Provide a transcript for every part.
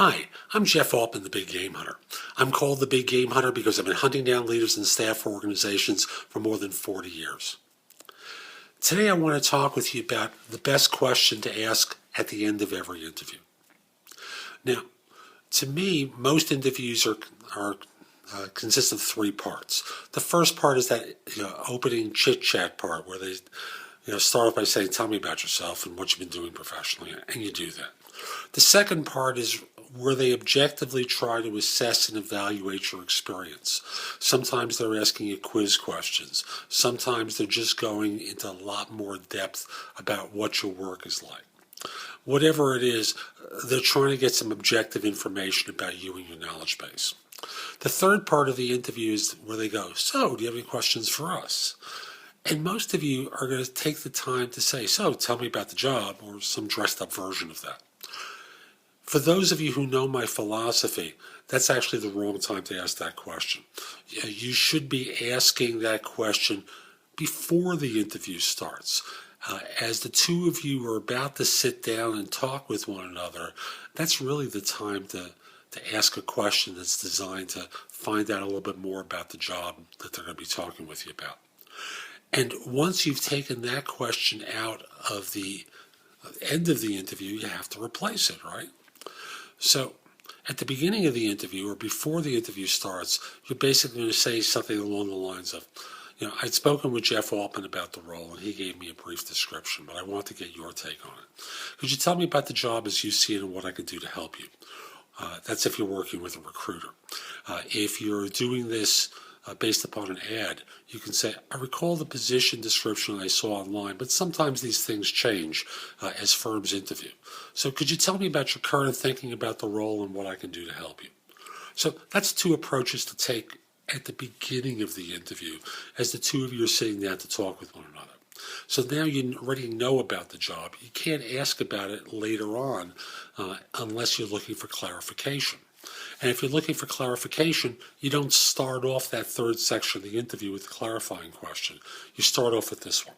Hi, I'm Jeff Altman, the Big Game Hunter. I'm called the Big Game Hunter because I've been hunting down leaders and staff for organizations for more than 40 years. Today I want to talk with you about the best question to ask at the end of every interview. Now, to me, most interviews consist of three parts. The first part is that opening chit-chat part where they start off by saying, tell me about yourself and what you've been doing professionally, and you do that. The second part is where they objectively try to assess and evaluate your experience. Sometimes they're asking you quiz questions. Sometimes they're just going into a lot more depth about what your work is like. Whatever it is, they're trying to get some objective information about you and your knowledge base. The third part of the interview is where they go, so do you have any questions for us? And most of you are going to take the time to say, so tell me about the job, or some dressed up version of that. For those of you who know my philosophy, that's actually the wrong time to ask that question. You should be asking that question before the interview starts. As the two of you are about to sit down and talk with one another, that's really the time to ask a question that's designed to find out a little bit more about the job that they're going to be talking with you about. And once you've taken that question out of the end of the interview, you have to replace it, right? So at the beginning of the interview or before the interview starts, you're basically going to say something along the lines of, I'd spoken with Jeff Altman about the role, and he gave me a brief description, but I want to get your take on it. Could you tell me about the job as you see it and what I can do to help you? That's if you're working with a recruiter. If you're doing this based upon an ad, you can say, I recall the position description I saw online, but sometimes these things change as firms interview. So could you tell me about your current thinking about the role and what I can do to help you? So that's two approaches to take at the beginning of the interview as the two of you are sitting down to talk with one another. So now you already know about the job. You can't ask about it later on unless you're looking for clarification. And if you're looking for clarification, you don't start off that third section of the interview with a clarifying question. You start off with this one.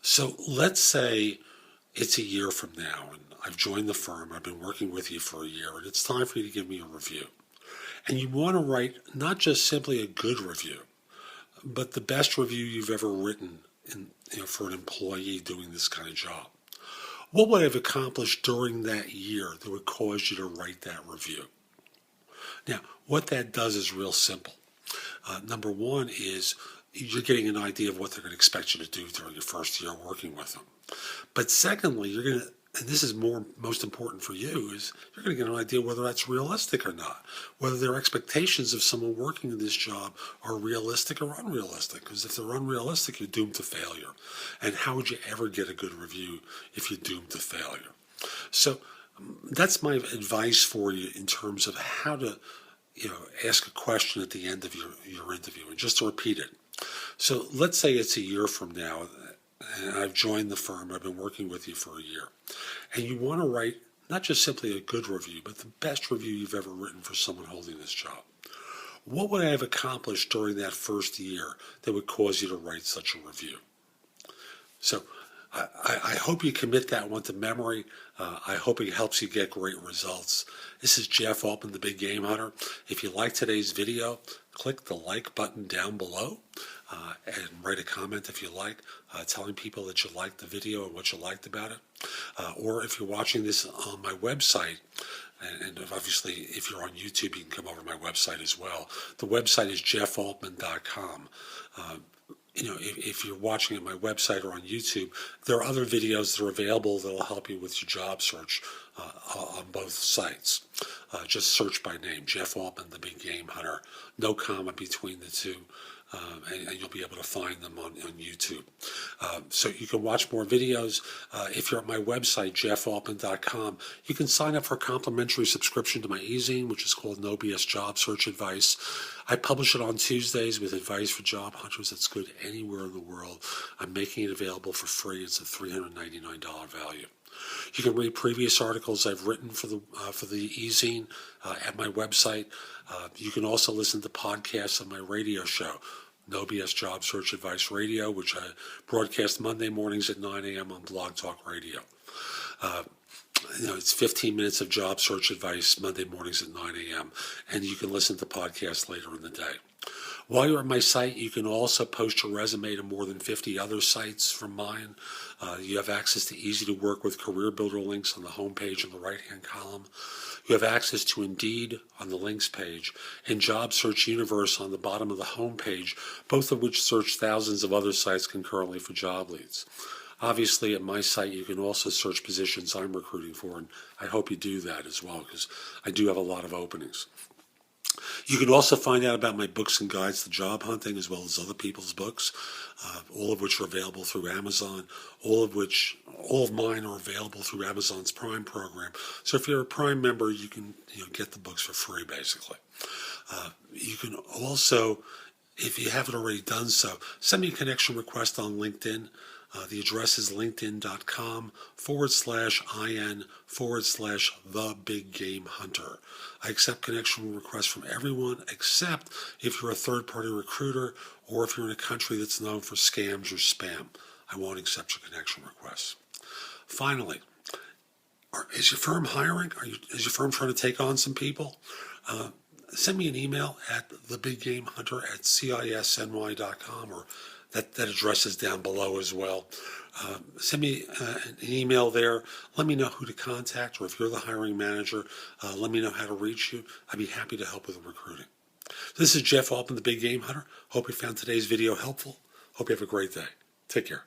So let's say it's a year from now, and I've joined the firm, I've been working with you for a year, and it's time for you to give me a review. And you want to write not just simply a good review, but the best review you've ever written for an employee doing this kind of job. What would I have accomplished during that year that would cause you to write that review? Now, what that does is real simple. Number one is you're getting an idea of what they're going to expect you to do during your first year working with them. But secondly, you're going to, and this is most important for you, is you're going to get an idea whether that's realistic or not, whether their expectations of someone working in this job are realistic or unrealistic. Because if they're unrealistic, you're doomed to failure. And how would you ever get a good review if you're doomed to failure? So that's my advice for you in terms of how to ask a question at the end of your interview. And just to repeat it. So let's say it's a year from now, and I've joined the firm, I've been working with you for a year, and you want to write not just simply a good review, but the best review you've ever written for someone holding this job. What would I have accomplished during that first year that would cause you to write such a review? So I hope you commit that one to memory. I hope it helps you get great results. This is Jeff Altman, the Big Game Hunter. If you like today's video, click the like button down below and write a comment if you like, telling people that you liked the video and what you liked about it. Or if you're watching this on my website, and obviously if you're on YouTube, you can come over to my website as well. The website is jeffaltman.com. If you're watching at my website or on YouTube, there are other videos that are available that will help you with your job search on both sites. Just search by name, Jeff Altman, the Big Game Hunter. No comma between the two, and you'll be able to find them on YouTube. So you can watch more videos. If you're at my website, jeffaltman.com, you can sign up for a complimentary subscription to my e-zine, which is called No BS Job Search Advice. I publish it on Tuesdays with advice for job hunters that's good anywhere in the world. I'm making it available for free. It's a $399 value. You can read previous articles I've written for the e-zine at my website. You can also listen to podcasts on my radio show, No BS Job Search Advice Radio, which I broadcast Monday mornings at 9 a.m. on Blog Talk Radio. It's 15 minutes of job search advice Monday mornings at 9 a.m. And you can listen to podcasts later in the day. While you're at my site, you can also post your resume to more than 50 other sites from mine. You have access to easy to work with career builder links on the homepage in the right-hand column. You have access to Indeed on the links page and Job Search Universe on the bottom of the homepage, both of which search thousands of other sites concurrently for job leads. Obviously, at my site, you can also search positions I'm recruiting for, and I hope you do that as well, because I do have a lot of openings. You can also find out about my books and guides to job hunting, as well as other people's books, all of which are available through Amazon, all of mine are available through Amazon's Prime program. So if you're a Prime member, you can get the books for free, basically. You can also, if you haven't already done so, send me a connection request on LinkedIn. The address is linkedin.com/IN/the Big Game Hunter. I accept connection requests from everyone except if you're a third-party recruiter or if you're in a country that's known for scams or spam. I won't accept your connection requests. Finally, is your firm hiring? Is your firm trying to take on some people? Send me an email at thebiggamehunter@cisny.com, or that address is down below as well. Send me an email there. Let me know who to contact, or if you're the hiring manager, let me know how to reach you. I'd be happy to help with recruiting. This is Jeff Altman, the Big Game Hunter. Hope you found today's video helpful. Hope you have a great day. Take care.